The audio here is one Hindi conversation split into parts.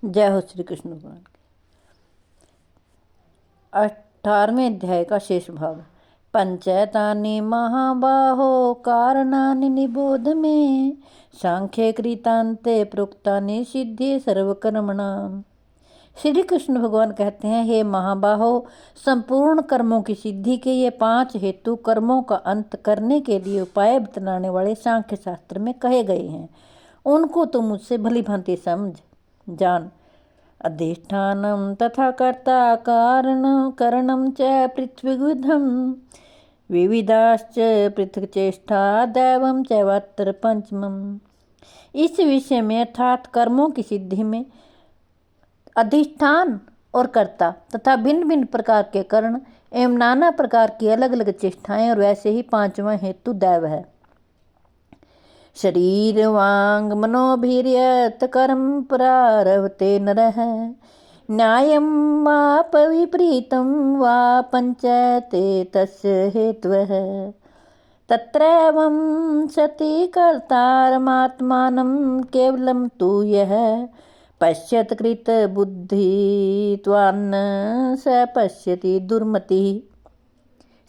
जय हो श्री कृष्ण भगवान। 18वें अध्याय का शेष भाग। पंचैतानि महाबाहो कारणानि निबोध मे, सांख्ये कृतान्ते प्रोक्तानि सिद्धि सर्वकर्मणाम्। श्री कृष्ण भगवान कहते हैं, हे महाबाहो, संपूर्ण कर्मों की सिद्धि के ये 5 हेतु कर्मों का अंत करने के लिए उपाय बतलाने वाले सांख्य शास्त्र में कहे गए हैं। उनको तो मुझसे भली भांति समझ जान। अधिष्ठानं तथा कर्ता करणं च पृथ्वीविधं, विविधाश्च पृथक् चेष्टा दैवं चैवात्र पंचमम्। इस विषय में अर्थात कर्मों की सिद्धि में अधिष्ठान और कर्ता तथा भिन्न भिन्न प्रकार के करण एवं नाना प्रकार की अलग अलग चेष्टाएं और वैसे ही 5वां हेतु दैव है। शरीर वांग मनोभीर्यत कर्म प्रारभते नरः, न्यायं वा विपरीतं वा पंचैते तस्य हेतवः। तत्रैवं सति कर्तारमात्मानं केवलं तु यः पश्यत कृत बुद्धित्वान्न स पश्यति दुर्मतिः।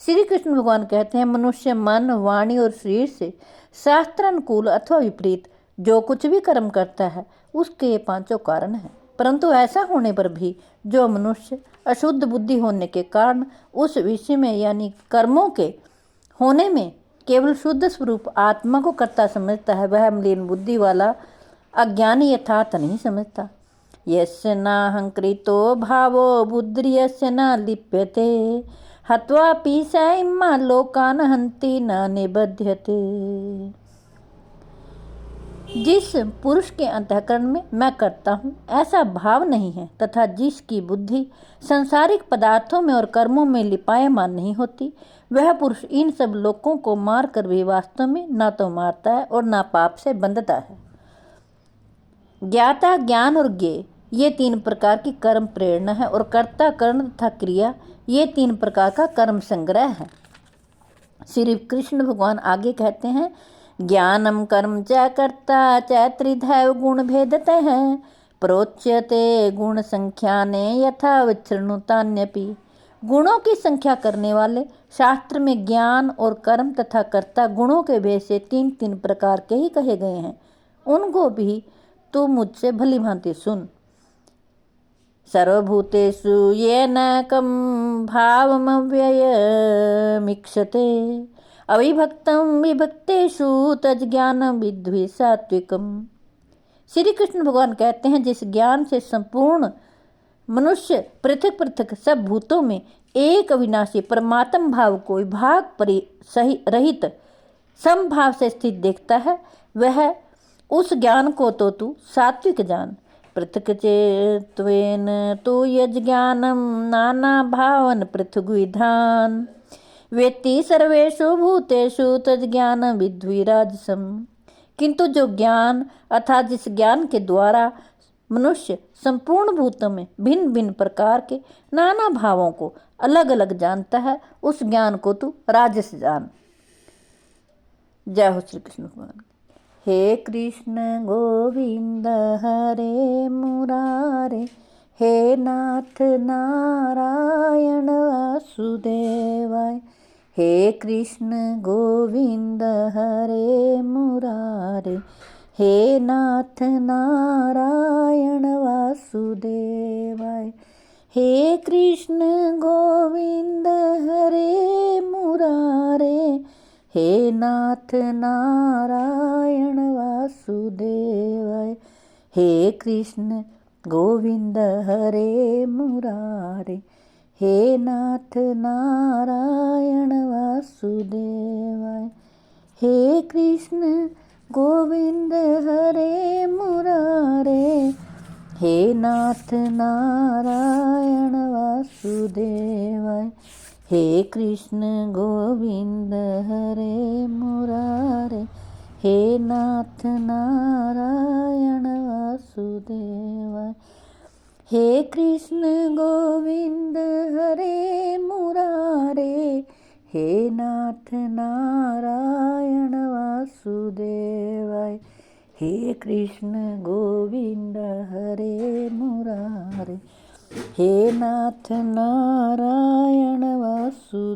श्री कृष्ण भगवान कहते हैं, मनुष्य मन, वाणी और शरीर से शास्त्रानुकूल अथवा विपरीत जो कुछ भी कर्म करता है उसके ये 5 कारण हैं। परंतु ऐसा होने पर भी जो मनुष्य अशुद्ध बुद्धि होने के कारण उस विषय में यानी कर्मों के होने में केवल शुद्ध स्वरूप आत्मा को कर्ता समझता है, वह मलिन बुद्धि वाला अज्ञानी यथार्थ नहीं समझता। यस्य नाहंकृतो भावो बुद्धिर्यस्य न लिप्यते, हत्वापि स इमान् लोकान् हन्ति न निबध्यते। जिस पुरुष के अंतःकरण में मैं करता हूँ ऐसा भाव नहीं है तथा जिसकी बुद्धि संसारिक पदार्थों में और कर्मों में लिपायमान नहीं होती, वह पुरुष इन सब लोगों को मार कर भी वास्तव में ना तो मारता है और ना पाप से बंधता है। ज्ञाता, ज्ञान और ज्ञेय ये 3 प्रकार की कर्म प्रेरणा है और कर्ता, कर्ण तथा क्रिया ये 3 प्रकार का कर्म संग्रह है। श्री कृष्ण भगवान आगे कहते हैं, ज्ञानम कर्म च कर्ता च त्रिधैव गुण भेदतः, प्रोच्यते गुण संख्याने यथा विच्छृणुतान्यपि। गुणों की संख्या करने वाले शास्त्र में ज्ञान और कर्म तथा कर्ता गुणों के भेद से 3 प्रकार के ही कहे गए हैं। उनको भी तू मुझसे भली भांति सुन। सर्वभूतेषु येन कं भावमव्ययमीक्षते, अविभक्तं विभक्तेषु तज्ज्ञानं विद्धि सात्विकम्। श्री कृष्ण भगवान कहते हैं, जिस ज्ञान से संपूर्ण मनुष्य पृथक पृथक सब भूतों में एक अविनाशी परमात्म भाव को विभाग रहित समभाव से स्थित देखता है, वह उस ज्ञान को तो तू सात्विक जान। पृथक चेत्वेन तो यज्ञानम नाना भावन पृथुग विधान, वेत्ति सर्वेषु भूतेषु तज्ज्ञान विद्धि राजसम। किंतु जो ज्ञान अर्थात जिस ज्ञान के द्वारा मनुष्य संपूर्ण भूतों में भिन्न भिन्न प्रकार के नाना भावों को अलग अलग जानता है, उस ज्ञान को तू राजस जान। जय हो श्री कृष्ण भगवान। हे कृष्ण गोविंद हरे मुरारे, हे नाथ नारायण वासुदेवाय। हे कृष्ण गोविंद हरे मुरारे, हे नाथ नारायण वासुदेवाय। हे कृष्ण गोविंद हरे मुरारे, हे नाथ नारायण वासुदेवाय। हे कृष्ण गोविंद हरे मुरारे, हे नाथ नारायण वासुदेवाय। हे कृष्ण गोविंद हरे मुरारे, हे नाथ नारायण वासुदेवाय। हे कृष्ण गोविंद हरे मुरारे, हे नाथ नारायण वासुदेवाय। हे कृष्ण गोविंद हरे मुरारे, हे नाथ नारायण वासुदेवाय। हे कृष्ण गोविंद हरे हमारे। हे नाथ नारायण वासुदेव।